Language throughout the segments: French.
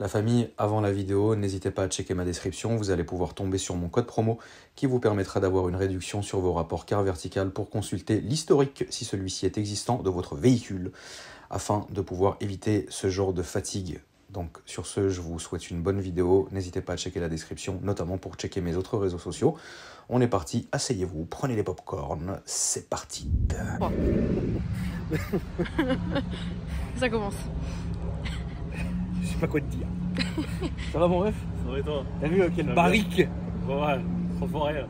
La famille, avant la vidéo, n'hésitez pas à checker ma description, vous allez pouvoir tomber sur mon code promo qui vous permettra d'avoir une réduction sur vos rapports car vertical pour consulter l'historique, si celui-ci est existant, de votre véhicule, afin de pouvoir éviter ce genre de fatigue. Donc sur ce, je vous souhaite une bonne vidéo, n'hésitez pas à checker la description, notamment pour checker mes autres réseaux sociaux. On est parti, asseyez-vous, prenez les pop-corn, c'est parti. Ça commence. Je sais pas quoi te dire. Ça va mon ref? Ça va et toi? T'as vu quelle barrique? Ouais, trop forêt.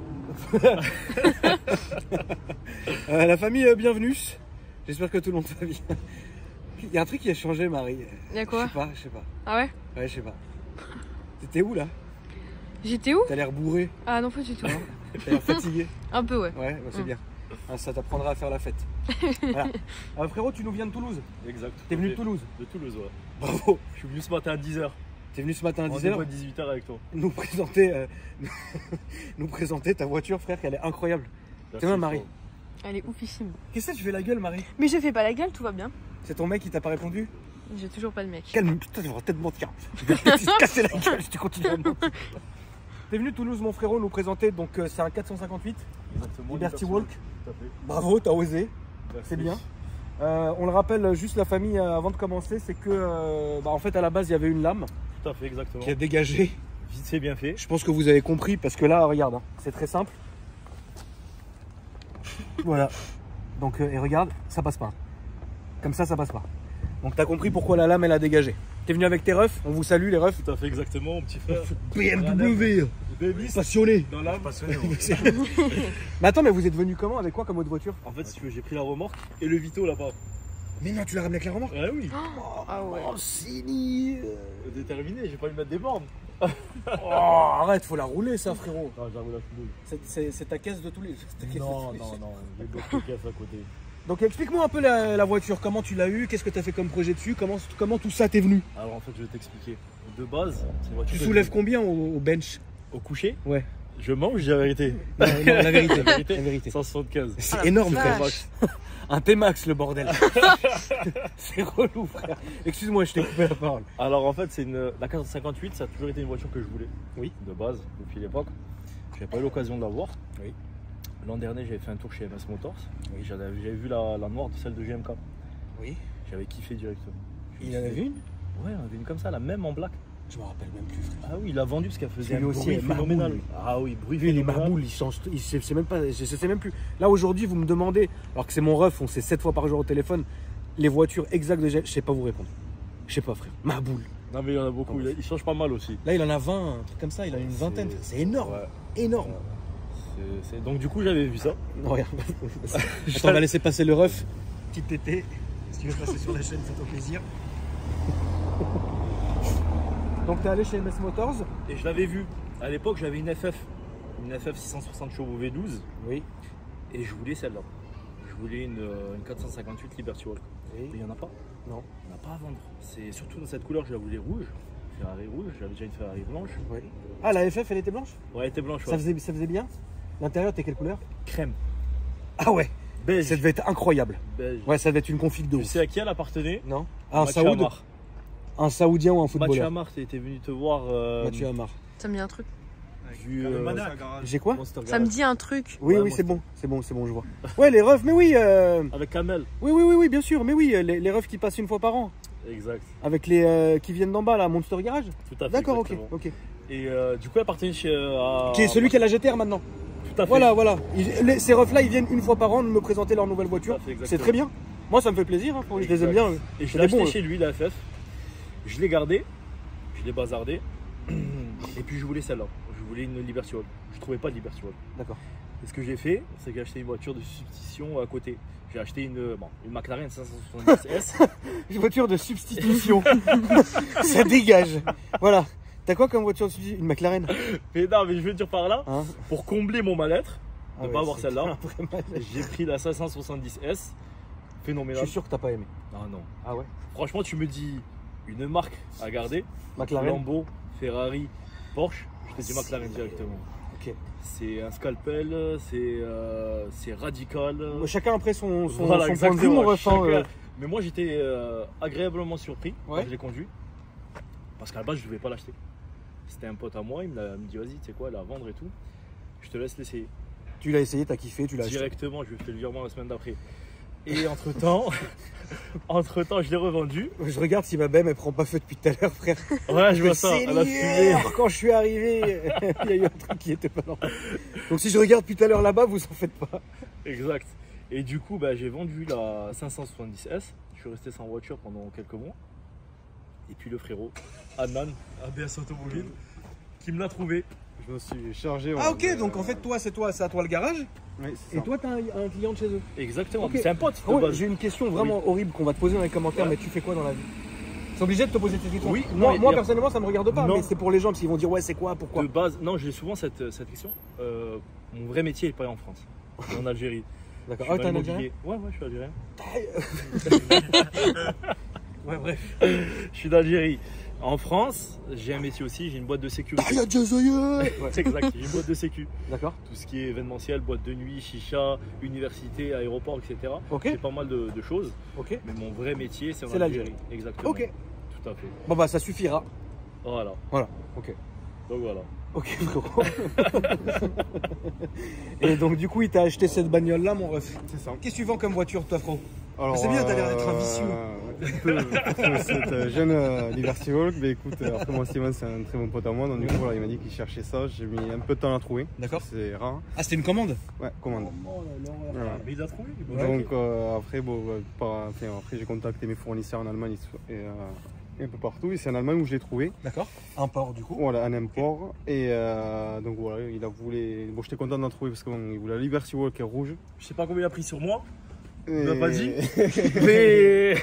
La famille, bienvenue. J'espère que tout le monde va bien. Il y a un truc qui a changé, Marie. Il y a quoi? Je sais pas. Ah ouais? Ouais, je sais pas. T'étais où là? J'étais où? T'as l'air bourré. Ah non, pas du tout. T'as l'air fatigué. Un peu, ouais. Ouais, bah, c'est bien. Ah, ça t'apprendra à faire la fête. Voilà. Frérot, tu nous viens de Toulouse? Exact. T'es venu de Toulouse? De Toulouse, ouais. Bravo. Je suis venu ce matin à 10h. T'es venu ce matin à 10h? Rendez-vous à 18h avec toi. Nous présenter ta voiture, frère, qu'elle est incroyable. Merci, T'es moi, Marie? Elle est oufissime. Qu'est-ce que tu fais la gueule, Marie? Mais je fais pas la gueule, tout va bien. C'est ton mec qui t'a pas répondu? J'ai toujours pas de mec. Calme, putain, tu vas peut-être mentir. Je vais peut-être te casser la gueule si tu continues à mentir. T'es venu de Toulouse, mon frérot, nous présenter, donc c'est un 458 Exactement. Liberty Walk. Tout à fait. Bravo, t'as osé, Merci. c'est bien. On le rappelle, juste la famille, avant de commencer, c'est que, en fait, à la base, il y avait une lame Tout à fait, exactement. qui a dégagé. Vite fait, bien fait. Je pense que vous avez compris, parce que là, regarde, hein, c'est très simple. Voilà. Donc, et regarde, ça passe pas. Comme ça passe pas. Donc, t'as compris pourquoi la lame, elle a dégagé. T'es venu avec tes refs, on vous salue les refs. Tout à fait, exactement, mon petit frère. BMW, Baby, passionné. dans l'âme. Passionné. Mais attends, mais vous êtes venu comment? Avec quoi comme autre voiture? En fait, si tu veux, j'ai pris la remorque et le Vito là-bas. Mais non, tu l'as ramené avec la remorque? Ouais, oui. Ah ouais. Oh, Sini. Déterminé, j'ai pas envie de mettre des bornes. Oh, arrête, faut la rouler ça, frérot. Non, j'avoue la boule. C'est ta caisse de tous les... c'est ta caisse de Non, tous les- non, non, j'ai d'autres caisses à côté. Donc explique-moi un peu la voiture, comment tu l'as eue, qu'est-ce que tu as fait comme projet dessus, comment tout ça t'est venu? Alors en fait, je vais t'expliquer. De base, c'est une voiture. Tu que soulèves je- combien au bench? Au coucher, Ouais. je mange, j'ai la vérité. Non, la vérité, La vérité. la vérité. 175. C'est Ah, énorme, la frère. vache. Un T-Max, le bordel. C'est relou, frère. Excuse-moi, je t'ai coupé la parole. Alors en fait, la 458, ça a toujours été une voiture que je voulais. Oui. De base, depuis l'époque. J'avais pas eu l'occasion de l'avoir. Oui. L'an dernier, j'avais fait un tour chez MS Motors. Oui. J'avais vu la noire de celle de GMK. Oui. J'avais kiffé directement. Il en avait vu une? Ouais, on avait une comme ça, la même en black. Je me rappelle même plus, frère. Ah oui, il a vendu parce qu'elle faisait Lui un aussi bruit est marboule, phénoménal. lui. Ah oui, bruit Lui, il est phénoménal. marboule, il change, je sais même pas, je sais même plus. Là aujourd'hui, vous me demandez, alors que c'est mon ref, on sait 7 fois par jour au téléphone, les voitures exactes de je sais pas vous répondre. Je sais pas, frère. Marboule. Non mais il y en a beaucoup, il change pas mal aussi. Là, il en a 20, un truc comme ça, il en a une vingtaine. C'est énorme, Ouais. énorme. Donc du coup, j'avais vu ça. Non, regarde. Attends, on va laisser passer le ref. Petite tétée. Si tu veux passer sur la chaîne, c'est ton plaisir. Donc, t'es allé chez MS Motors? Et je l'avais vu. À l'époque, j'avais une FF 660 chevaux V12. Oui. Et je voulais celle-là. Je voulais une 458 Liberty Walk. Mais il n'y en a pas. Non. Il n'y en a pas à vendre. C'est surtout dans cette couleur que je la voulais rouge. Ferrari rouge, j'avais déjà une Ferrari blanche. Oui. Ah, la FF, elle était blanche? Ouais, elle était blanche. Ça Ouais. faisait bien? L'intérieur, t'es quelle couleur? Crème. Ah ouais. Beige. Ça devait être incroyable. Beige. Ouais, ça devait être une config de Tu ouf. sais à qui elle appartenait? Non? Ah, un Mathieu Saoud? Amar. Un Saoudien ou un Mathieu footballeur? Amar, t'es venu te voir. Mathieu Amar. Ça me dit un truc. Du, J'ai quoi? Monster Ça me Garage. dit un truc. Oui, Ouais, oui, moi, c'est bon, je vois. Ouais, les refs, mais oui, Avec Kamel. oui, bien sûr, mais oui, les refs qui passent une fois par an. Exact. Avec les qui viennent d'en bas, là, Monster Garage. Tout à fait. D'accord, ok, exactement. ok. Et du coup, elle appartenait chez. Qui est celui qui a la GTR maintenant. Tout à fait. Voilà. Ces refs-là, ils viennent une fois par an me présenter leur nouvelle voiture. Tout à fait, exactement. C'est très bien. Moi, ça me fait plaisir, hein, je les aime bien. Et je C'est l'ai des acheté bons, chez lui, la FF. Je l'ai gardé. Je l'ai bazardé. Et puis je voulais celle-là. Je voulais une Liberty Walk. Je trouvais pas de Liberty Walk. D'accord. Et ce que j'ai fait, c'est que j'ai acheté une voiture de substitution à côté. J'ai acheté une McLaren 570S. Une voiture de substitution. Ça dégage. Voilà. T'as quoi comme voiture de substitution? Une McLaren. Mais non, mais je veux dire par là, Hein? pour combler mon mal-être, Ah de ouais, pas avoir c'est celle-là, un vrai mal. j'ai pris la 570S. Je Phénoménal. suis sûr que t'as pas aimé. Ah non. Ah ouais? Franchement, tu me dis une marque à garder. McLaren. Lambo, Ferrari, Porsche. Je te dis McLaren directement. Ok. C'est un scalpel, c'est radical. Chacun après son Voilà, point de vue, exactement, mon ref, hein, chacun. Mais moi j'étais agréablement surpris Ouais. quand je l'ai conduit. Parce qu'à la base, je ne devais pas l'acheter. C'était un pote à moi, il me dit vas-y, tu sais quoi, elle est à vendre et tout. Je te laisse l'essayer. Tu l'as essayé, t'as kiffé, tu l'as acheté. Directement, je lui ai fait le virement la semaine d'après. Et entre-temps, je l'ai revendu. Je regarde si ma BM elle prend pas feu depuis tout à l'heure, frère. Ouais, je vois ça. Elle a fumé. Quand je suis arrivé, il y a eu un truc qui était pas normal. Donc si je regarde depuis tout à l'heure là-bas, vous en faites pas. Exact. Et du coup, j'ai vendu la 570S. Je suis resté sans voiture pendant quelques mois. Et puis le frérot, Adnan, ABS Automobile, qui me l'a trouvé. Je me suis chargé. Ah ok, donc en fait toi c'est à toi le garage. Oui, c'est Et ça. toi t'as un client de chez eux. Exactement. Ok. C'est un pote. de Ouais, base. j'ai une question vraiment horrible qu'on va te poser dans les commentaires, Ouais. mais tu fais quoi dans la vie? C'est obligé de te poser cette question. Oui, moi, non, moi y a- personnellement ça me regarde pas, Non. mais c'est pour les gens parce qu'ils vont dire ouais c'est quoi, pourquoi. De base, non, j'ai souvent cette question. Mon vrai métier n'est pas en France, il est en Algérie. D'accord. Je Ah suis t'es dans un Algérien? l'immobilier. Ouais, je suis algérien. Ouais, bref. Je suis d'Algérie. En France, j'ai un métier aussi, j'ai une boîte de sécurité. Ah, Ouais, c'est exact, j'ai une boîte de sécu. D'accord. Tout ce qui est événementiel, boîte de nuit, chicha, université, aéroport, etc. Ok. J'ai pas mal de choses. Ok. Mais mon vrai métier, c'est en C'est Algérie. Exactement. Ok. Tout à fait. Bon bah ça suffira. Voilà. Voilà. Ok. Donc voilà. Ok frérot. Et donc du coup il t'a acheté cette bagnole là mon ref. C'est ça. Qu'est-ce que tu vends comme voiture toi frérot? Alors, C'est bien, t'as l'air d'être un vicieux. Un peu, cette jeune Liberty Walk, mais écoute, après moi Steven c'est un très bon pote à moi, donc du coup voilà, il m'a dit qu'il cherchait ça, j'ai mis un peu de temps à trouver. D'accord. C'est rare. Ah c'était une commande? Ouais, commande. Voilà. Mais il a trouvé. Donc après, après j'ai contacté mes fournisseurs en Allemagne et un peu partout, et c'est en Allemagne où je l'ai trouvé. D'accord. Un port du coup. Voilà, un import. Et donc voilà, il a voulu. Bon, j'étais content d'en trouver parce qu'il voulait la Liberty Walk qui est rouge. Je sais pas combien il a pris sur moi. Il m'a pas dit. Mais.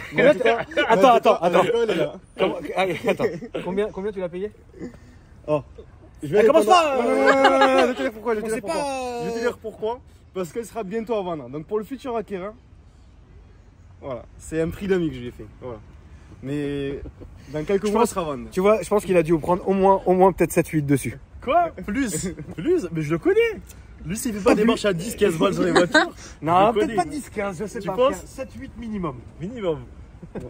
Attends. Elle est là. Attends. Combien tu l'as payé? Je vais commence répondre- pas, Non, je vais te dire pourquoi. Je vais te On sait dire pourquoi. pas. Je vais te dire pourquoi. Parce qu'elle sera bientôt à vendre. Donc pour le futur acquéreur, voilà, c'est un prix d'ami que je lui ai fait. Voilà. Mais dans quelques Je mois, pense- elle sera à vendre. Tu vois, je pense qu'il a dû prendre au moins peut-être 7-8 dessus. Quoi? Plus? Mais je le connais. Lui, s'il fait pas des marches à 10-15 balles sur les voitures, Non, Je peut-être connais. pas 10-15, je sais Tu pas. penses? 7-8 minimum. minimum.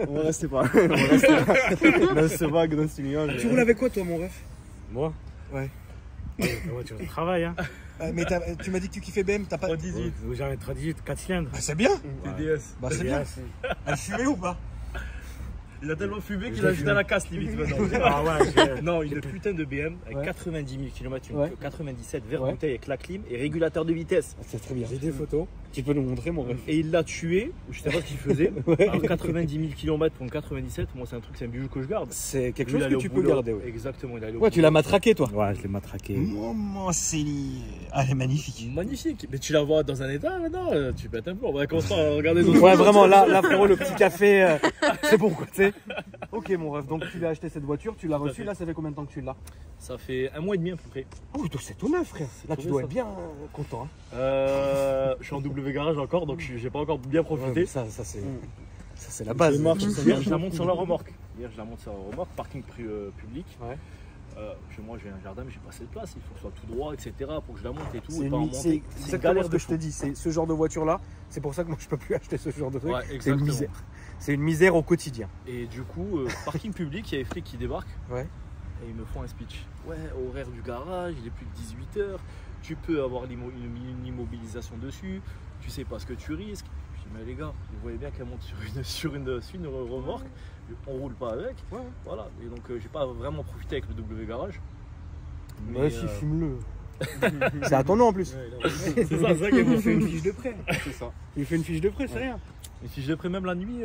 On va rester pas. On va rester dans ce vague, dans ce nuage. Tu roules avec quoi toi mon ref? Moi? Ouais. La voiture de travail, hein. Mais tu m'as dit que tu kiffais BM, t'as pas. 318. J'en ai 38, 4 cylindres. Bah c'est bien. TDS. Bah c'est bien. Elle fumait ou pas? Il a tellement fumé qu'il a ajouté à la casse limite maintenant. Ah ouais, Non, une putain de BM avec Ouais. 90 000 km, une Ouais. 97 vert Ouais. bouteille avec la clim et régulateur de vitesse. C'est très bien. J'ai des photos. Tu peux nous montrer mon ref? Et il l'a tué, je sais pas ce qu'il faisait. Ouais. Alors 90 000 km pour une 97, moi c'est un truc, c'est un bijou que je garde. C'est quelque Lui, il chose allait que au tu peux boulot. garder. Ouais, Exactement, il allait au ouais tu l'as matraqué toi. Ouais, je l'ai matraqué. Maman c'est. Ah elle est magnifique. boulot. Magnifique, mais tu la vois dans un état maintenant, tu pètes un peu. On va commencer à regarder d'autres. Ouais vraiment là frérot le petit café c'est pourquoi tu sais. Ok mon ref, donc tu l'as acheté cette voiture, tu l'as Tout à reçue, fait. là ça fait combien de temps que tu l'as? Ça fait un mois et demi à peu près. Oh c'est tout neuf frère. Là tout tu dois récent. être bien content hein. Je suis en W garage encore, donc j'ai pas encore bien Ouais, profité. mais ça c'est la base. Hier, je la monte sur la remorque. Hier, je la monte sur la remorque, parking public. Ouais. Chez moi, j'ai un jardin, mais j'ai pas assez de place. Il faut que ce soit tout droit, etc. pour que je la monte et tout. C'est Et pas en une- monter. c'est une exactement galère ce de que je te fou. dis, c'est ce genre de voiture là, c'est pour ça que moi je peux plus acheter ce genre de truc. Ouais, C'est une exactement. misère. C'est une misère au quotidien. Et du coup, parking public, il y a les flics qui débarquent. Ouais. Et ils me font un speech. Ouais, horaire du garage, il est plus de 18h. Tu peux avoir une immobilisation dessus. Tu sais pas ce que tu risques. Je dis, mais les gars, vous voyez bien qu'elle monte sur une remorque. On roule pas avec. Ouais. Voilà. Et donc, j'ai pas vraiment profité avec le W garage. Mais, Ouais, si, fume-le. C'est à ton nom en plus. c'est ça qui Il lui fait une fiche de prêt. C'est ça. Il lui fait une fiche de prêt, c'est rien. Et si je l'ai pris même la nuit,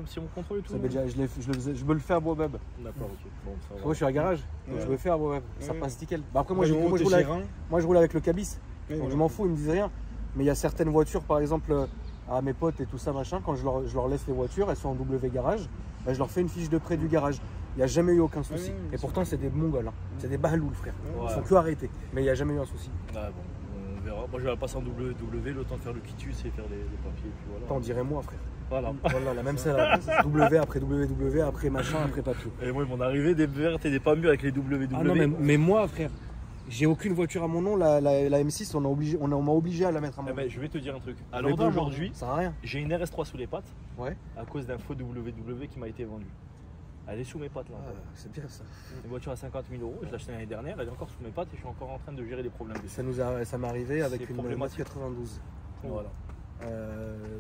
si on contrôle et tout. Ça fait déjà, je me le fais à Boabab. D'accord, ok. Bon, ça va. Moi je suis à garage, donc Ouais. je me le fais à Boabab. Ça Ouais. passe nickel. Bah après moi, Moi, moi, je roule avec, gérant. moi je roule avec le cabis. Oui, Donc voilà. je m'en fous, ils me disent rien. Mais il y a certaines voitures, par exemple, à mes potes et tout ça, machin, quand je leur laisse les voitures, elles sont en W garage, bah, je leur fais une fiche de prêt du garage. Il n'y a jamais eu aucun souci. Ouais, ouais, Et pourtant, c'est des mongols. Hein. C'est des balouls, frère. Ouais. Ils sont que arrêtés. Mais il n'y a jamais eu un souci. Ouais, bon, on verra. Moi, je vais passer en W, le temps de faire le quitus et faire les papiers. Et puis voilà. T'en dirais moi, frère. Voilà. Voilà, la même salle. W après WW, après machin, après papier. Et moi, ils m'ont arrivé des vertes et des pas mûres avec les WW. Ah non, mais moi, frère, j'ai aucune voiture à mon nom. La M6, on m'a obligé à la mettre à mon Eh nom. ben, je vais te dire un truc. À Mais l'heure pas, moi. d'aujourd'hui, Ça sert à rien. j'ai une RS3 sous les pattes Ouais. à cause d'un faux WW qui m'a été vendu. Elle est sous mes pattes là. Ah, c'est bien ça. Une voiture à 50 000 €, je l'ai achetée l'année dernière, elle est encore sous mes pattes et je suis encore en train de gérer les problèmes dessus. Ça m'est arrivé avec C'est une problématique. 992. Voilà.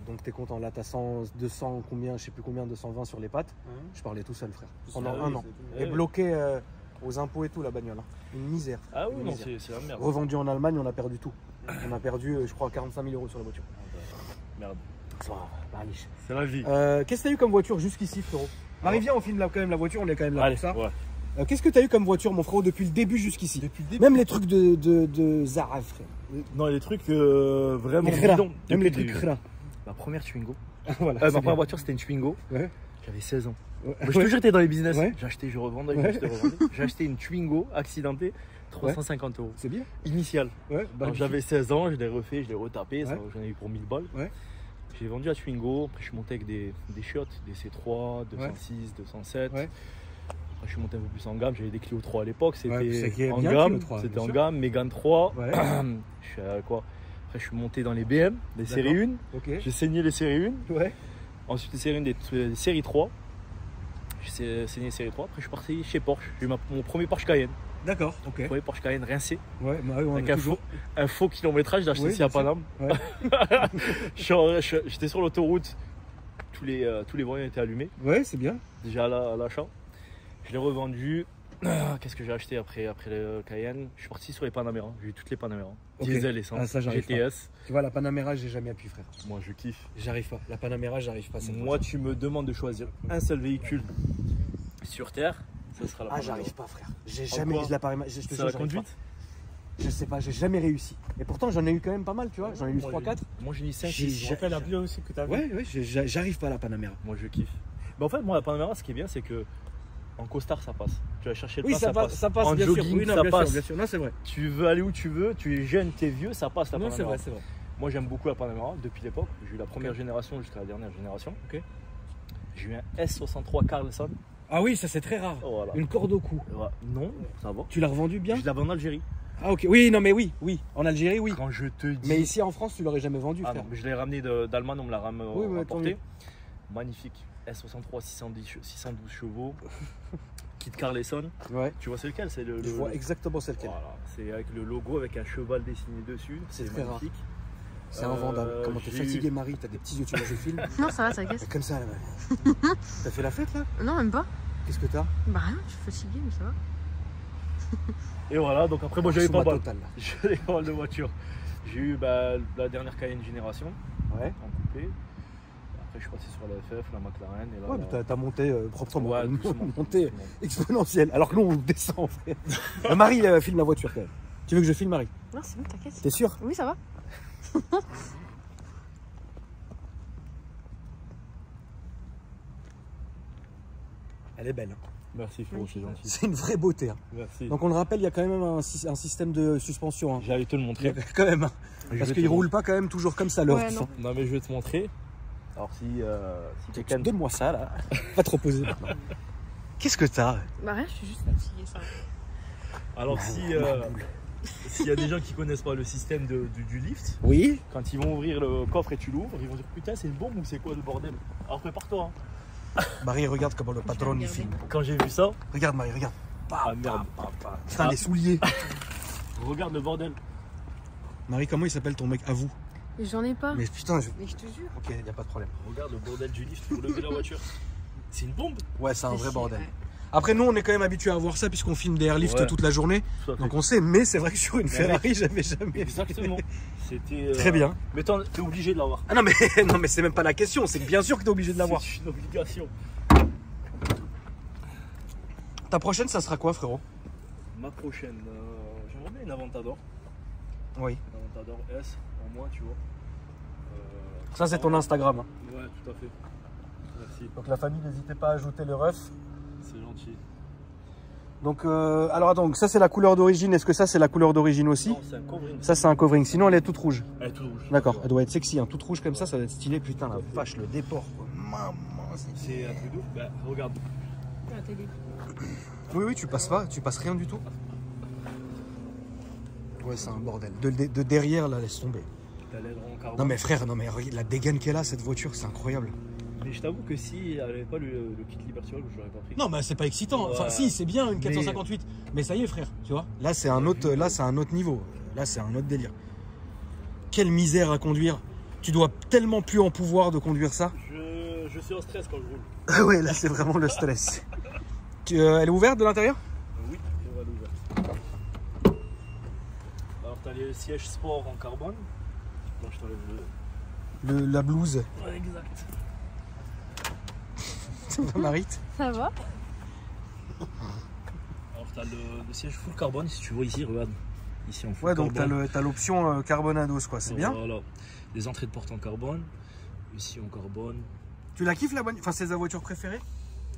Donc t'es content, là t'as 100, 200 combien, je sais plus combien, 220 sur les pattes. Je parlais tout seul frère, pendant Ah oui, un an. c'est- Et bloqué aux impôts et tout la bagnole. Hein. Une misère. Ah oui, Une non, misère. c'est la merde. Revendu en Allemagne, on a perdu tout. On a perdu, je crois, 45 000 € sur la voiture. Merde. Ça va, Marie. C'est la vie. Qu'est-ce que t'as eu comme voiture jusqu'ici, frérot? Marie, viens, on filme là, quand même la voiture, on est quand même là Allez, pour ça. ouais. Qu'est-ce que t'as eu comme voiture, mon frérot, depuis le début jusqu'ici? Depuis le début. Même les trucs de Zara, frère. Non, les trucs vraiment Les khra. bidons. Même les Depuis trucs le- khra. Ma première Twingo. Voilà, Ma c'est bien. première voiture, c'était une Twingo. Ouais. J'avais 16 ans. Ouais. Moi, j'ai toujours été dans les business. Ouais. J'ai acheté, je revendais, Ouais. j'ai acheté, revendais. J'ai acheté une Twingo accidentée, 350 €. C'est bien. Initiale. Ouais, Alors, j'avais 16 ans, je l'ai refait, je l'ai retapé, ça, Ouais. j'en ai eu pour 1000 balles. Ouais. J'ai vendu à Twingo, après je suis monté avec des chiottes, des C3, 206, 207. Ouais. Après je suis monté un peu plus en gamme, j'avais des Clio 3 à l'époque, Ouais, c'est c'était qui est en bien, gamme, Clio 3, c'était bien en sûr. gamme, Mégane 3. Ouais. Je suis à quoi? Après je suis monté dans les BM, les séries 1, Ok. j'ai saigné les séries 1, Ouais. ensuite les séries 1 des séries 3. J'ai saigné les séries 3, après je suis parti chez Porsche, j'ai eu mon premier Porsche Cayenne, D'accord, ok. mon premier Porsche Cayenne rincé, Ouais, bah, on avec a un toujours. faux kilométrage, j'ai acheté Oui, ici à bien sûr. Paname. Ouais. J'étais sur l'autoroute, tous les voyants étaient allumés, Ouais, c'est bien. déjà à l'achat. Je l'ai revendu. Qu'est-ce que j'ai acheté après le Cayenne? Je suis parti sur les Panamera, j'ai eu toutes les Panamera. Ok. Diesel, essence, Ah, ça, j'arrive GTS. Tu vois, la Panamera, j'ai jamais appuyé, frère. Moi je kiffe. J'arrive pas. La Panamera, j'arrive pas. cette Moi voiture. tu me demandes de choisir un seul véhicule sur Terre, ça sera la Ah, Panamera. j'arrive pas, frère. J'ai En jamais. quoi? Je la Panamera. Je te C'est jure, la j'arrive conduite? pas. Je sais pas, j'ai jamais réussi. Et pourtant, j'en ai eu quand même pas mal, tu vois. J'en ai eu Moi, 3-4. Moi j'ai eu 5 J'ai- Je me rappelle la Clio aussi que tu as vu. Ouais, ouais, j'arrive pas à la Panamera. Moi je kiffe. Mais en fait, moi la Panamera, ce qui est bien, c'est que en costard ça passe. Tu vas chercher le Oui, pain, ça passe, ça passe, En bien jogging, sûr. Oui, non, ça bien passe. sûr, bien sûr. Non, c'est vrai. Tu veux aller où tu veux, tu es jeune, tu es vieux, ça passe la Non, Panamera. c'est vrai, c'est vrai. Moi j'aime beaucoup la Panamera depuis l'époque. J'ai eu la première génération jusqu'à la dernière génération. Ok. J'ai eu un S63 Carlson. Ah oui, ça c'est très rare. Voilà. Une corde au cou. Ouais. Non, ça va. Tu l'as revendu bien? Je l'avais en Algérie. Ah ok. Oui, non mais oui, oui. En Algérie, oui. Quand je te dis. Mais ici en France, tu l'aurais jamais vendu, Ah frère. non, mais je l'ai ramené d'Allemagne, on me l'a Oui, mais tant rapporté. mieux. Magnifique. S63 612 chevaux. Kit Carlson. Ouais. Tu vois c'est lequel? C'est le. Je vois exactement celle qu'elle. Voilà. C'est avec le logo avec un cheval dessiné dessus. C'est très rare. magnifique. C'est invendable. Comment t'es j'ai eu- fatigué, Marie? T'as des petits yeux, tu vois, je filme. Non, ça va, ça casse. Comme ça, là. Ouais. T'as fait la fête là? Non, même pas. Qu'est-ce que t'as? Bah rien, je suis fatiguée, mais ça va. Et voilà, donc après moi j'avais pas Sous-bas mal. total, là. J'avais pas mal de voitures. J'ai eu la dernière Cayenne génération Ouais. en coupé. Après je suis passé sur la FF, la McLaren et là. Ouais, mais t'as monté proprement. Ouais, Une doucement, montée doucement. exponentielle. Alors que nous, on descend, frère. Marie filme la voiture quand même. Tu veux que je filme, Marie? Non, c'est bon, t'inquiète. T'es sûr? Oui, ça va. Elle est belle. Hein. Merci frérot, c'est gentil. C'est une vraie beauté. Hein. Merci. Donc on le rappelle, il y a quand même un système de suspension. Hein. J'allais te le Il y montrer. a quand même. Hein. Je Parce vais qu'il te roule pas quand même toujours comme ça, l'heure. Ouais, tu non. sens. Non mais je vais te montrer. Alors si quelqu'un. Donne-moi ça là. Pas trop posé maintenant. Qu'est-ce que t'as? Bah rien, je suis juste fatiguée, ça va. Alors s'il y a des gens qui connaissent pas le système du lift, Oui. quand ils vont ouvrir le coffre et tu l'ouvres, ils vont dire putain c'est une bombe ou c'est quoi le bordel? Alors prépare-toi. Hein. Marie, regarde comment le patron il regarder. filme. Quand j'ai vu ça, Regarde Marie, regarde. ah merde. Putain, les souliers. Regarde le bordel. Marie, comment il s'appelle ton mec à vous? Et j'en ai pas. Mais putain, Mais je te jure. ok, y a pas de problème. Regarde le bordel du lift pour lever la voiture. C'est une bombe. Ouais, c'est un Mais vrai si, bordel. ouais. Après, nous, on est quand même habitués à voir ça puisqu'on filme des airlifts Ouais. toute la journée. Tout à fait. Donc on sait, mais c'est vrai que sur une Mais Ferrari, j'avais jamais. Exactement. C'était. Très bien. Mais t'es obligé de l'avoir. Ah non, mais, non, mais c'est même pas la question, c'est que bien sûr que t'es obligé de l'avoir. C'est une obligation. Ta prochaine, ça sera quoi, frérot? Ma prochaine, j'aimerais bien une Aventador. Oui. Une Aventador S en moins, tu vois. Ça, c'est ton Instagram. Hein. Ouais, tout à fait. Merci. Donc la famille, n'hésitez pas à ajouter le ref. C'est gentil. Donc, alors attends, ça c'est la couleur d'origine. Est-ce que ça c'est la couleur d'origine aussi? Non, c'est un covering. Ça c'est un covering. Sinon, elle est toute rouge. Elle est toute rouge. D'accord. Elle doit être sexy, hein. Toute rouge comme ça va être stylé. Putain, la vache, le déport. Quoi. Maman, C'est un truc de ouf. Bah, regarde. La télé. Oui, oui, tu passes pas, tu passes rien du tout. Ouais, c'est un bordel. De derrière, là, laisse tomber. T'as l'aileron carbone. Non mais frère, non mais regarde la dégaine qu'elle a cette voiture, c'est incroyable. Mais je t'avoue que si elle avait pas le kit Liberty, je l'aurais pas pris. Non, mais c'est pas excitant. Enfin, Ouais. si, c'est bien une 458. Mais ça y est, frère, tu vois. Là, c'est un autre niveau. Là, c'est un autre délire. Quelle misère à conduire. Tu dois tellement plus en pouvoir de conduire ça. Je suis en stress quand je roule. Ah ouais, là, c'est vraiment le stress. Elle est ouverte de l'intérieur? Oui, on va l'ouvrir. Alors, t'as les sièges sport en carbone. Bon, je t'enlève La blouse. Ouais, exact. Ça va, Marit? Ça va? Alors, t'as le siège full carbone, si tu vois ici, regarde. Ici en full Ouais, donc carbone. t'as l'option carbonados, quoi. C'est bien. Voilà. Les entrées de porte en carbone. Ici en carbone. Tu la kiffes la bonne? Enfin, c'est ta voiture préférée?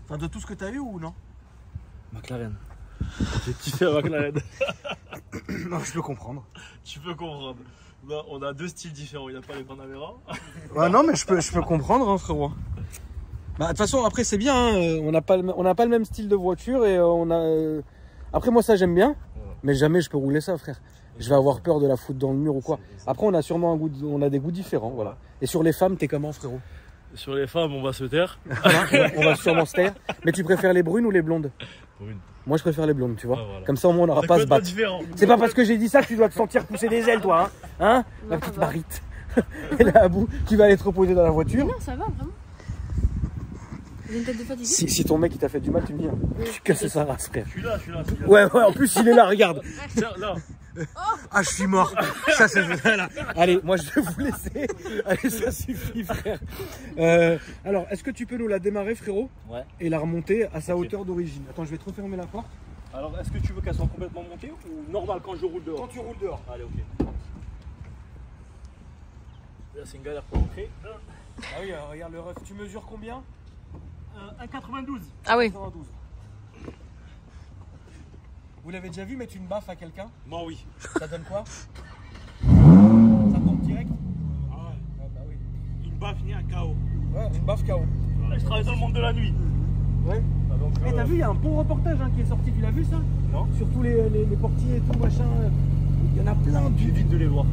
Enfin, de tout ce que t'as eu ou non? McLaren. J'ai kiffé la McLaren. Non, je peux comprendre. Tu peux comprendre. Là, on a deux styles différents. Il n'y a pas les Panamera. Ouais, non, mais je peux comprendre, hein, frérot. Bah, de toute façon, après, c'est bien. Hein, on n'a pas le même style de voiture et on a. Après, moi, ça, j'aime bien. Mais jamais je peux rouler ça, frère. Je vais avoir peur de la foutre dans le mur ou quoi. Après, on a sûrement on a des goûts différents, voilà. Et sur les femmes, t'es comment, frérot? Sur les femmes, on va se taire. On va sûrement se taire. Mais tu préfères les brunes ou les blondes? Brunes. Moi, je préfère les blondes, tu vois. Ah, voilà. Comme ça, au moins, on n'aura pas à se battre. Différent. C'est pas parce que j'ai dit ça que tu dois te sentir pousser des ailes, toi, hein, hein? Non, La ça petite va. Marite. Et là, à bout, tu vas aller te reposer dans la voiture. Non, ça va, vraiment. J'ai une tête de fatigue. Si ton mec il t'a fait du mal, tu me dis, hein. Tu casses sa race, frère. Je suis là. Ouais, en plus, il est là, regarde. Tiens, là. Ah, je suis mort. Ça, c'est voilà. Allez, moi, je vais vous laisser. Allez, ça suffit, frère. Alors, est-ce que tu peux nous la démarrer, frérot? Ouais. Et la remonter à sa Ok. hauteur d'origine? Attends, je vais te refermer la porte. Alors, est-ce que tu veux qu'elle soit complètement montée ou normal quand je roule dehors? tu roules dehors. Allez, ok. Là, c'est une galère pour rentrer. Ah oui, regarde le ref. Tu mesures combien? 1,92. Ah oui. 92. Vous l'avez déjà vu mettre une baffe à quelqu'un? Moi, oui. Ça donne quoi? Ça tombe direct? Ah ouais. Ah bah oui. Une baffe ni un KO. Ouais, une baffe KO. Je travaille dans le monde de la nuit. Ouais. Ah, donc, Eh, t'as vu, il y a un bon reportage hein, qui est sorti, tu l'as vu ça? Non. Sur tous les portiers et tout, machin. Il y en a plein du. J'évite de les voir.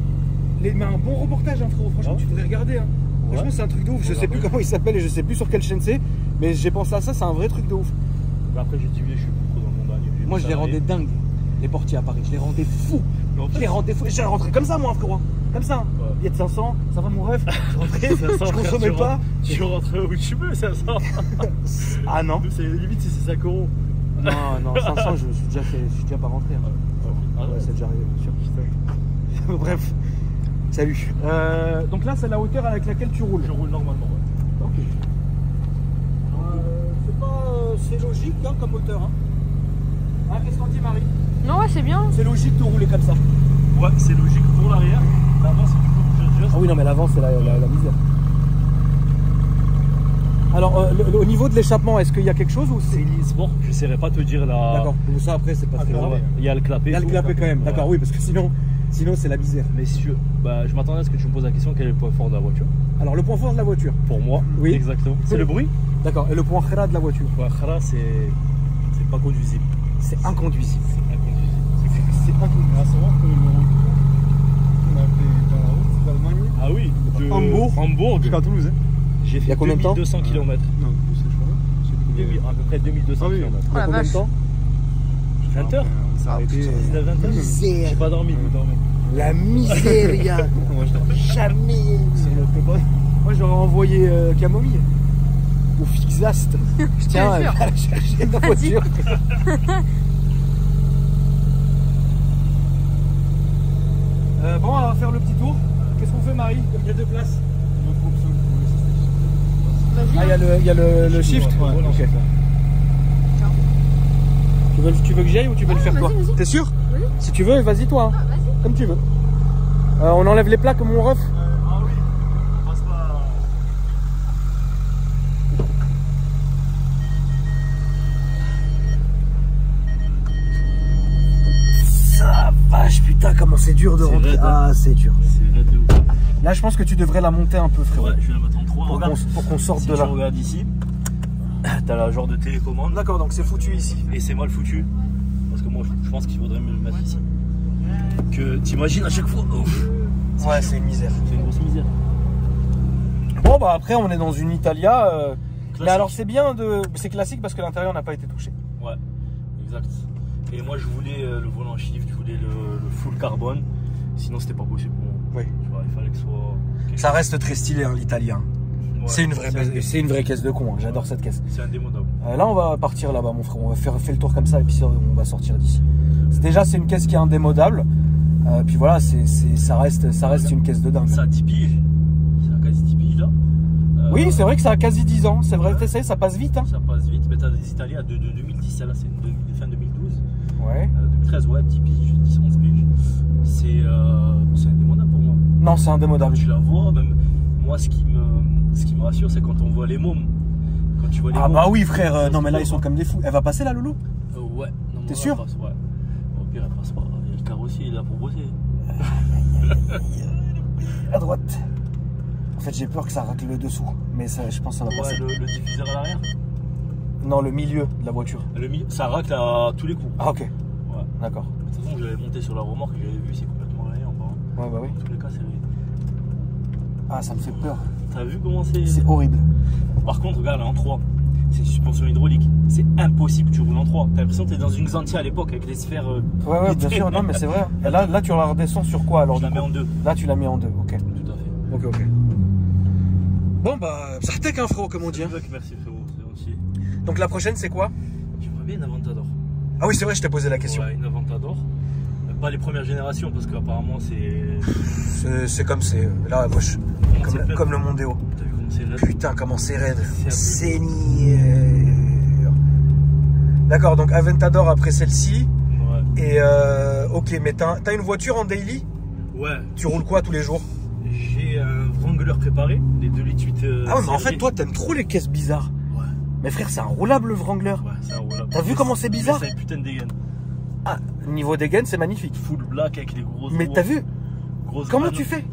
Mais un bon reportage, hein, frérot. Franchement, Ouais. tu devrais regarder. Hein. Ouais. Franchement, c'est un truc de ouf. Je sais Regarde. plus comment il s'appelle et je sais plus sur quelle chaîne c'est. Mais j'ai pensé à ça, c'est un vrai truc de ouf. Mais après, j'ai dit, je suis plus trop dans le monde de la nuit. Moi, je les rendais dingues, les portiers à Paris. Je les rendais fous. Je les rendais fous. J'ai rentré comme ça, moi, frérot. Comme ça. Ouais. Il y a de 500, ça va mon ref. Je rentrais, je consommais pas. Tu rentres où tu veux, 500. Ah non. Nous, c'est limite si c'est 5 euros. Non, 500, je suis déjà pas rentré. Hein. Ah, Ouais, c'est déjà arrivé, bien sûr. Bref, salut. Donc là, c'est la hauteur avec laquelle tu roules. Je roule normalement. Ouais. Ok. C'est logique hein, comme hauteur. Hein. Hein, qu'est-ce qu'on dit, Marie? Non, ouais, c'est bien. C'est logique de rouler comme ça. Ouais, c'est logique pour l'arrière. L'avant, c'est du coup juste. Ah oui, non, mais l'avant, c'est la misère. Alors, au niveau de l'échappement, est-ce qu'il y a quelque chose ou C'est une sport, je ne saurais pas te dire là. D'accord, donc ça après, c'est pas très grave. Il y a le clapet. Il y a le clapet quand même, d'accord, oui, parce que sinon c'est la misère. Mais si tu veux, bah, je m'attendais à ce que tu me poses la question quel est le point fort de la voiture. Alors, le point fort de la voiture. Pour moi, Oui. exactement. C'est le bruit. D'accord, et le point khara de la voiture. Ouais, Khara, c'est pas conduisible. C'est inconduisible. C'est inconduisible. C'est inconduisible. À savoir que le retour qu'on a fait dans la route d'Allemagne Ah oui, de Hambourg jusqu'à Toulouse. Hein. J'ai Il y fait a combien de temps 2200 km. Non, plus, je crois. À peu près 2200 Ah oui. km. Oh la Combien de vache. temps 20 heures On s'est arrêté. 19, 20 heures. Misère. J'ai pas dormi, vous dormez. La misère. Moi, je t'en Jamais. Moi, j'aurais envoyé Camomille. Ou Fixast. Tiens, jure. va chercher ta voiture. Bon, on va faire le petit tour. Qu'est-ce qu'on fait, Marie? Comme il y a deux places. Vas-y. Ah, il y a le shift. Ouais, Ok. Tu veux que j'y aille ou tu veux le faire vas-y, toi? vas-y. T'es sûr? Oui. Si tu veux, vas-y toi. Hein. Ah, vas-y. Comme tu veux. On enlève les plaques, mon ref. Ah oui, passe pas. Ça vache, putain, comment c'est dur de C'est rentrer. raide, hein. Ah, c'est dur. C'est raide de ouf. Là, je pense que tu devrais la monter un peu, frérot. Ouais, je vais la mettre en 3. Pour qu'on sorte Si de tu là. regardes ici, t'as la genre de télécommande. D'accord, donc c'est foutu ici. Et c'est mal foutu. Parce que moi, je pense qu'il faudrait me le mettre ici. Que t'imagines à chaque fois. Ouf, Ouais, c'est une misère. c'est une grosse misère. Bon, bah après, on est dans une Italia. Mais Classique. alors, c'est bien de. C'est classique parce que l'intérieur n'a pas été touché. Ouais, exact. Et moi, je voulais le volant shift, je voulais le full carbone. Sinon, c'était pas possible pour moi. Oui. Tu vois, il fallait que ce soit. Ça reste très stylé, hein, l'italien. Ouais, C'est une vraie caisse de con. Hein. J'adore cette caisse. C'est indémodable. Là, on va partir là-bas, mon frère. On va faire le tour comme ça et puis on va sortir d'ici. Déjà, c'est une caisse qui est indémodable. Puis voilà, ça reste une caisse de dingue. Ça a 10 piges. Ça a quasi 10 piges là. Oui, c'est vrai que ça a quasi 10 ans. C'est vrai, ça passe vite. Hein. Ça passe vite. Mais t'as des Italiens de 2010, celle-là, c'est une fin 2012. Ouais. 2013, ouais, 10 piges, 10, 11 piges. C'est indémodable pour moi. Non, c'est indémodable. Tu la vois, même moi, ce qui me rassure, c'est quand on voit les mômes. Quand tu vois les Ah mômes. bah oui, frère. Non, mais là, ils sont comme des fous. Elle va passer là, Loulou? Ouais. Non, T'es moi, sûr? elle passe, ouais. Au pire, elle passe pas. Il y a le carrossier, il est là pour bosser. À droite. En fait, j'ai peur que ça racle le dessous. Mais ça, je pense que ça va Ouais, passer. le diffuseur à l'arrière. Non, le milieu de la voiture. Ça racle à tous les coups. Ah, ok. Ouais. D'accord. De toute façon, je l'avais monté sur la remorque, j'avais vu, c'est complètement rayé en bas. Ouais, bah oui. Dans tous les cas, c'est rayé. Ah, ça me fait peur. T'as vu comment c'est. C'est horrible. Par contre, regarde, là, en 3, c'est une suspension hydraulique. C'est impossible que tu roules en 3. T'as l'impression que t'es dans une Xantia à l'époque avec les sphères. Ouais, bien sûr. Non, mais c'est vrai. Et là, tu la redescends sur quoi alors? Je la du mets coup en 2. Là, tu la mets en 2. Ok. Tout à fait. Ok. Bon, bah, ça retèque, hein, frérot, comme on dit. Hein. Merci frérot, c'est gentil. Donc, la prochaine, c'est quoi? J'aimerais bien une Aventador. Ah oui, c'est vrai, je t'ai posé la question. Ouais, une Aventador. Pas les premières générations parce qu'apparemment c'est. C'est comme c'est. Là, moi, comme le Mondeo. T'as vu comment c'est raide? Putain, comment c'est raide. C'est Seigneur. D'accord, donc Aventador après celle-ci. Ouais. Et ok, mais t'as une voiture en daily? Ouais. Tu roules quoi tous les jours? J'ai un Wrangler préparé, des 2,8 litres. Ah ouais, mais en fait, toi, t'aimes trop les caisses bizarres. Ouais. Mais frère, c'est un roulable le Wrangler. Ouais, c'est un roulable. T'as vu comment c'est bizarre? C'est une putain de dégaine. Ah, niveau des gaines, c'est magnifique. Full black avec les grosses. Mais t'as vu? Grosses Comment vannes. tu fais?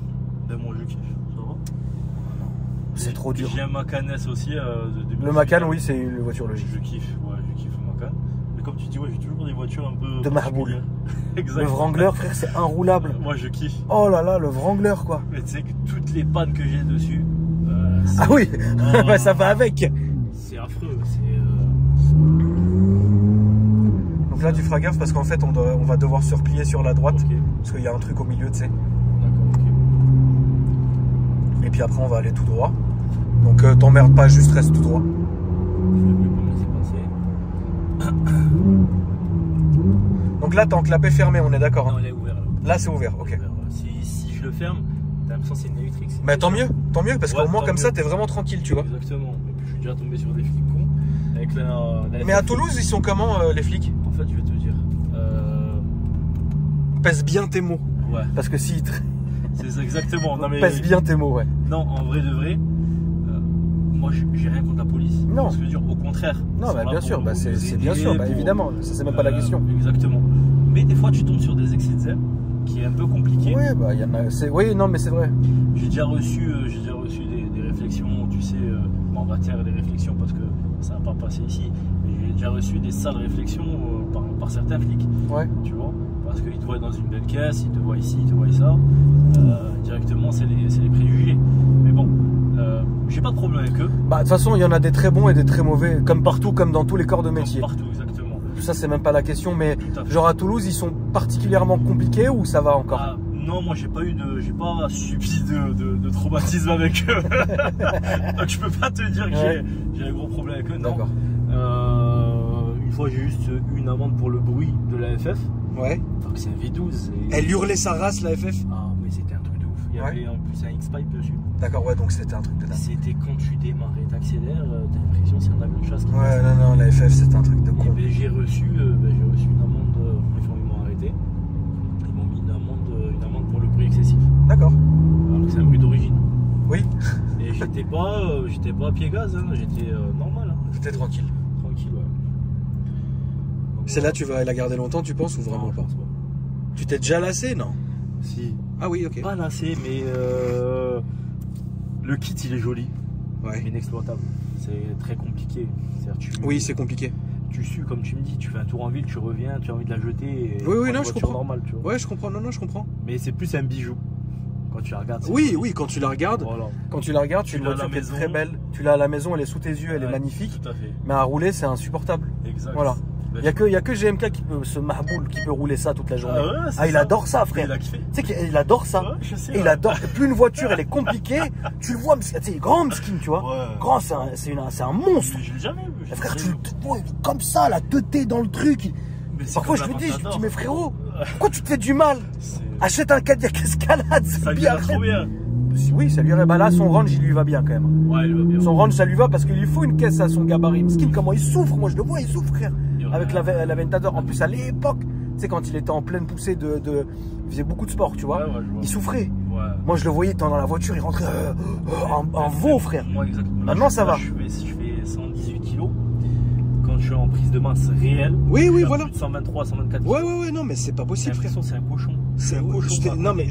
Ben moi je kiffe, ça va. C'est trop dur. J'ai un Macan S aussi. Le Macan, oui, c'est une voiture logique. Je kiffe, ouais, je kiffe le Macan. Mais comme tu dis, ouais, j'ai toujours des voitures un peu. De marboule. particulières. Exact. Le Wrangler, frère, c'est inroulable. Moi je kiffe. Oh là là, le Wrangler, quoi. Mais tu sais que toutes les pannes que j'ai dessus. Ah oui, Oh. bah ça va avec. C'est affreux. Donc là, tu feras gaffe parce qu'en fait, on va devoir se replier sur la droite. Ok. Parce qu'il y a un truc au milieu, tu sais. D'accord, ok. Et puis après, on va aller tout droit. Donc t'emmerdes pas, juste reste tout droit. Je vais pas me laisser passer. Donc là, t'as enclappé fermé, on est d'accord. Non, Hein. elle est ouverte. Là, c'est ouvert, ok. Si je le ferme, t'as l'impression que c'est une électrique. Mais tant mieux, parce Ouais, qu'au moins tant comme mieux. ça, t'es vraiment tranquille, tu vois. Exactement. Et puis je suis déjà tombé sur des flics cons. Avec la Mais à Toulouse, ils sont comment les flics? En fait, je vais te dire. Pèse bien tes mots. Ouais, Parce que si, c'est exactement. Non, mais. pèse bien tes mots, ouais. Non, en vrai de vrai, moi j'ai rien contre la police. Non. Ce que je veux dire, au contraire. Non, ils bah sont là bien pour sûr, bah, nous c'est bien aider, sûr, bah, pour- évidemment, ça c'est même pas la question. Exactement. Mais des fois, tu tombes sur des excès de zèle qui est un peu compliqué. Oui, bah il y en a. Oui, non, mais c'est vrai. J'ai déjà reçu des réflexions, tu sais, bon, on va taire des réflexions parce que ça va pas passer ici, mais j'ai déjà reçu des sales réflexions par certains flics, Ouais. tu vois, parce qu'ils te voient dans une belle caisse, ils te voient ici, ils te voient ça, directement c'est les préjugés. Mais bon, j'ai pas de problème avec eux. Bah de toute façon, il y en a des très bons et des très mauvais, comme partout, comme dans tous les corps de métier. Comme partout, exactement. Ça, c'est même pas la question, mais Tout à fait. genre à Toulouse, ils sont particulièrement compliqués ou ça va encore? Ah, non, moi j'ai pas subi de traumatisme avec eux. Donc je peux pas te dire que Ouais. j'ai un gros problème avec eux. Non. D'accord. Une fois j'ai juste eu une amende pour le bruit de la FF. Ouais. Donc c'est un V12. Elle hurlait sa race, la FF? Ah mais c'était un truc de ouf. Il y Ouais. avait en plus un X-Pipe dessus. D'accord, ouais, donc c'était un truc de dingue. C'était quand tu démarres et t'accélères, t'as l'impression que c'est un avion de chasse qui passe. Ouais, non, la FF, c'était un truc de Et con. ben, j'ai reçu une amende, ils m'ont arrêté. Ils m'ont mis une amende pour le bruit excessif. D'accord. Alors que c'est un bruit d'origine. Oui, Et j'étais pas à pied gaz, hein, j'étais normal. Hein. c'était tranquille. Tranquille, ouais. Donc, Celle-là, tu vas la garder longtemps, tu penses, ou vraiment non, je pas? pense pas. Tu t'es déjà lassé, non? Si. Ah oui, ok. Pas lassé, mais le kit il est joli, mais Ouais. inexploitable. C'est très compliqué. C'est-à-dire, Oui, c'est compliqué. tu sues, comme tu me dis, tu fais un tour en ville, tu reviens, tu as envie de la jeter. Et Oui, prends une non, je voiture comprends. normale, tu vois. Ouais, je comprends, non, je comprends. Mais c'est plus un bijou Quand tu la regardes, c'est Oui, joli. oui, quand tu la regardes, Voilà. tu la regardes, tu Tu as une l'as à voiture la qui est maison. très belle. Tu l'as à la maison, elle est sous tes yeux, elle est Ouais, magnifique. Tout à fait. Mais à rouler, c'est insupportable. Exact. Voilà. Ben, Il y a que GMK qui peut, ce mahboul, qui peut rouler ça toute la journée. Ah ouais, c'est Ah, il ça. adore ça, Il frère. a kiffé. Tu sais qu'il adore ça. Ouais, je sais, Et il ouais. adore. Plus une voiture, elle est compliquée, tu le vois, tu sais, grand skin, tu vois. Ouais. Grand, c'est un monstre. Je l'ai jamais vu. Et frère, tu le vois comme ça, la teuté dans le truc. Mais c'est Parfois, je comme me la dis, Contador. mais frérot, pourquoi tu te fais du mal? C'est- Achète un Cadillac Escalade, c'est Ça lui bien. va trop bien. Oui, ça lui irait. Bah là, son range, il lui va bien quand même. Ouais, il va bien. Son range, ça lui va parce qu'il lui faut une caisse à son gabarit. Skin, comment il souffre, moi je le vois, il souffre, frère. Avec la Ventador. En plus, à l'époque, tu sais, quand il était en pleine poussée il faisait beaucoup de sport, tu vois. Ouais, je vois. Il souffrait. Ouais. Moi, je le voyais dans la voiture, il rentrait en veau, frère. Moi, exactement. Maintenant, ça va. Je fais 118 kilos. Quand je suis en prise de masse réelle, Oui, oui, je suis à voilà. plus de 123, 124 kilos. Ouais, non, mais c'est pas J'ai possible, frère. l'impression que c'est un cochon. C'est un cochon. quoi. non, mais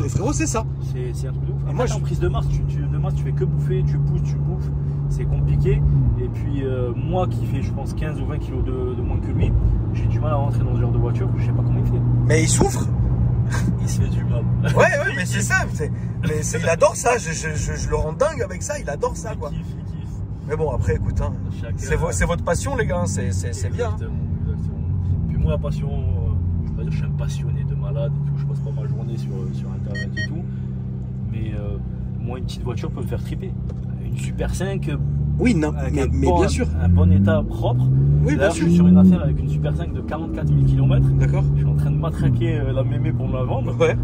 frérot, c'est ça. C'est un truc de ouf. Et Et moi, moi, en prise de masse, tu fais que bouffer, tu pousses, tu bouffes. C'est compliqué. Et puis, moi qui fais, je pense, 15 ou 20 kilos de moins que lui, j'ai du mal à rentrer dans ce genre de voiture. Je sais pas comment il fait. Mais il souffre. Il se fait du mal. Ouais, mais c'est ça. Il adore ça. Je le rends dingue avec ça. Il adore ça, quoi. Il kiffe. Mais bon, après, écoute, hein, Chacun- c'est votre passion, les gars. C'est bien. Hein. Exactement. Puis moi, la passion, je vais pas dire que je suis un passionné de malade et tout. Je passe pas ma journée sur internet et tout. Mais moi, une petite voiture peut me faire triper. Une Super 5, Oui, non, avec mais bon, bien sûr. un bon état propre. Oui, bien D'ailleurs, je sûr. suis sur une affaire avec une Super 5 de 44 000 km. D'accord. Je suis en train de matraquer la mémé pour me la vendre Ouais.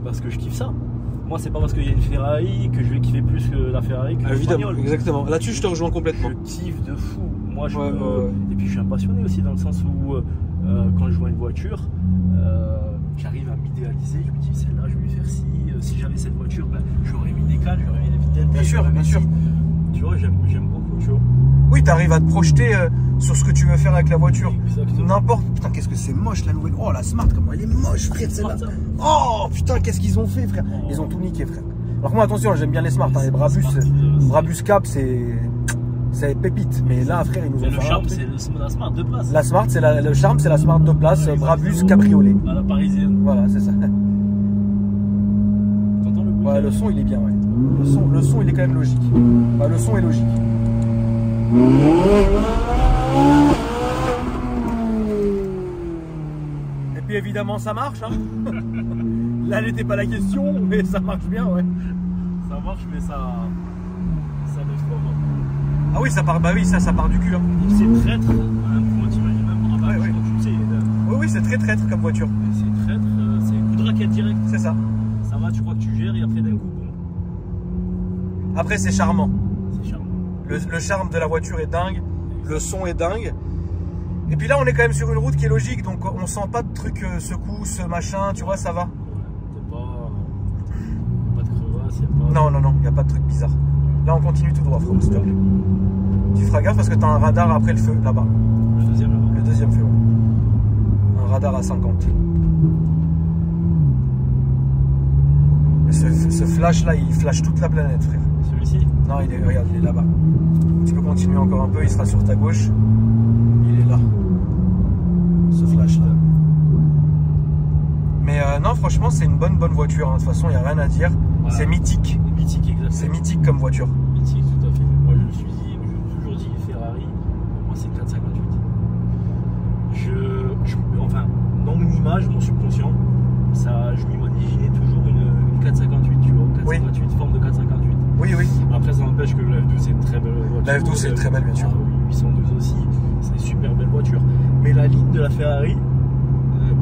parce que je kiffe ça. Moi, c'est pas parce qu'il y a une Ferrari que je vais kiffer plus que la Ferrari que Évidemment, l'Espagnol. exactement. Là-dessus, je te rejoins complètement. Je kiffe de fou. Moi, Ouais. Et puis, je suis un passionné aussi dans le sens où, quand je vois une voiture, j'arrive à m'idéaliser. Je me dis, celle-là, je vais lui faire ci. Si j'avais cette voiture, ben, j'aurais mis des cadres, j'aurais mis des vitesses. Bien sûr, bien sûr. Tu vois, j'aime beaucoup, tu vois. Oui, t'arrives à te projeter sur ce que tu veux faire avec la voiture. Exactement. N'importe. Putain, qu'est-ce que c'est moche la nouvelle. Oh, la Smart, comment elle est moche, frère, celle-là. Smart, ça. Oh, putain, qu'est-ce qu'ils ont fait, frère. Ils ont tout niqué, frère. Alors, moi, attention, j'aime bien les Smart. Hein, les Brabus Cap, c'est pépite. Mais là, frère, ils nous Mais ont le fait un charme, truc. c'est la Smart de place. La Smart, le charme, c'est la Smart de place. Brabus Cabriolet. À la parisienne. Voilà, c'est ça. T'entends le bruit Ouais, le son, il est bien, ouais. Le son, il est quand même logique. Ouais, le son est logique. Et puis évidemment ça marche, hein. Là n'était pas la question, mais ça marche bien, ouais. Ça marche, mais ça laisse pas. Ah oui, ça part, bah oui, ça part du cul, hein. C'est traître à un point, t'imagines même pas. Ouais, ouais. Tu sais, Oui, oui, c'est très traître comme voiture. c'est traître, c'est coup de raquette direct. C'est ça. Ça va, tu crois que tu gères et après d'un coup, boum, Après, c'est charmant. c'est charmant. Le charme de la voiture est dingue. Le son est dingue. Et puis là, on est quand même sur une route qui est logique, donc on sent pas de trucs secousses, machin, tu vois, ça va. Ouais, t'es pas de crevasse, y'a pas. Non, il n'y a pas de truc bizarre. Là, on continue tout droit, frérot, s'il te plaît. Tu feras gaffe parce que tu as un radar après le feu, là-bas. Le deuxième là-bas. Le deuxième feu, ouais. Un radar à 50. Mais ce flash-là, il flash toute la planète, frère. Celui-ci. Non, regarde, il est là-bas. Tu peux continuer encore un peu, il sera sur ta gauche. Il est là. Ce flash-là. Mais non, franchement, c'est une bonne voiture. Hein. De toute façon, il n'y a rien à dire. Ouais. C'est mythique. Mythique, exactement. C'est mythique comme voiture. Mythique, tout à fait. Moi, je me suis toujours dit Ferrari, pour moi, c'est 458. Enfin, dans mon image, mon subconscient, je m'imaginais toujours une 458, tu vois. 458, forme de 458. Oui, oui. Après, ça n'empêche que la F12 c'est une très belle voiture. La F12 c'est très belle, bien sûr. 812 aussi, c'est une super belle voiture. Mais la ligne de la Ferrari,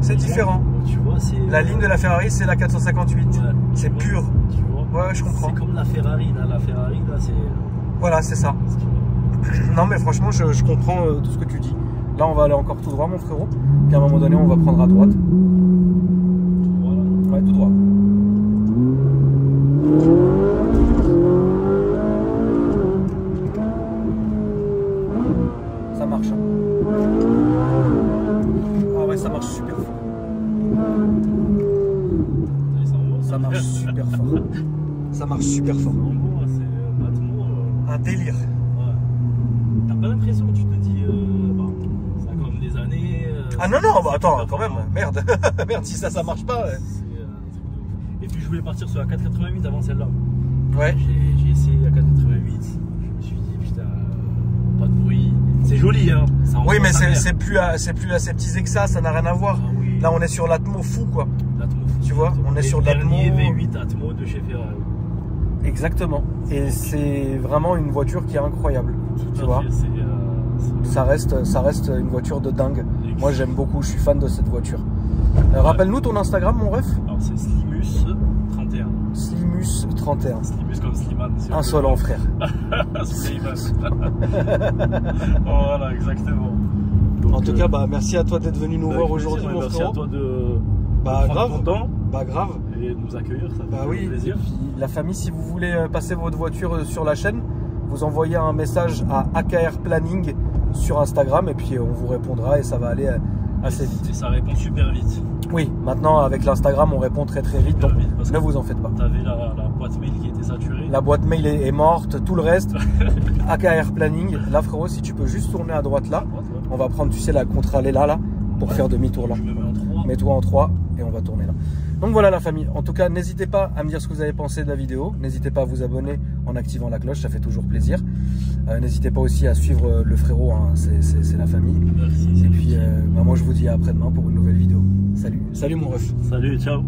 C'est différent. Tu vois, c'est. La ligne de la Ferrari, c'est la 458. Ouais, C'est tu vois, pur. Tu vois. Ouais, je comprends. C'est comme la Ferrari, là. La Ferrari, là, c'est. Voilà, c'est ça. Non, mais franchement, je comprends tout ce que tu dis. Là, on va aller encore tout droit, mon frérot. Puis à un moment donné, on va prendre à droite. Voilà. Ouais, tout droit. Ça marche. Hein. Ah ouais, ça marche super fort. Allez, ça envoie. Ça marche super fort. Ça marche super fort. En gros, c'est battement. Un délire. Ouais. T'as pas l'impression, tu te dis, bah, ça a quand même des années. Ah non, non, bah c'est attends, super quand même. fort. Merde. Merde, si ça marche pas. C'est un truc de ouf. Et je voulais partir sur la 488 avant celle-là. Ouais. J'ai essayé la 488. Je me suis dit, putain, pas de bruit. C'est joli, hein. Ça Oui, mais envoie sa c'est plus aseptisé que ça n'a rien à voir. Ah oui. Là, on est sur l'Atmo fou, quoi. L'Atmo. Tu vois, on est sur l'Atmo. Dernier V8 Atmo de chez Ferrari. Exactement. Et c'est vraiment une voiture qui est incroyable. Tout Tu à vois, fait, ça reste une voiture de dingue. Moi, j'aime beaucoup, je suis fan de cette voiture. Rappelle-nous ton Instagram, mon ref. Alors, c'est Slimus31. Slimus31. Slimus comme Slimane. Si Insolent, frère. Slimane. Voilà, exactement. Donc, En tout cas, bah, merci à toi d'être venu nous voir aujourd'hui, mon merci frérot. à toi de Bah, prendre grave. ton temps Bah, grave. et de nous accueillir. Ça Bah fait oui, plaisir. et puis la famille, si vous voulez passer votre voiture sur la chaîne, vous envoyez un message à AKR Planning sur Instagram et puis on vous répondra et ça va aller assez vite. Et ça répond super vite. Oui, maintenant avec l'Instagram, on répond très très vite, donc Super vite, parce ne que vous en faites pas. t'avais la boîte mail qui était saturée. La boîte mail est morte, tout le reste, AKR Planning. Là, frérot, si tu peux juste tourner à droite là, on va prendre, tu sais, la contre-allée là, pour faire demi-tour là. Je me mets en 3. Mets-toi en 3 et on va tourner là. Donc voilà la famille. En tout cas, n'hésitez pas à me dire ce que vous avez pensé de la vidéo. N'hésitez pas à vous abonner en activant la cloche, ça fait toujours plaisir. N'hésitez pas aussi à suivre le frérot, hein, c'est la famille. Merci. Et puis, bah, moi je vous dis à après-demain pour une nouvelle vidéo. Salut. Salut mon ref. Salut, ciao.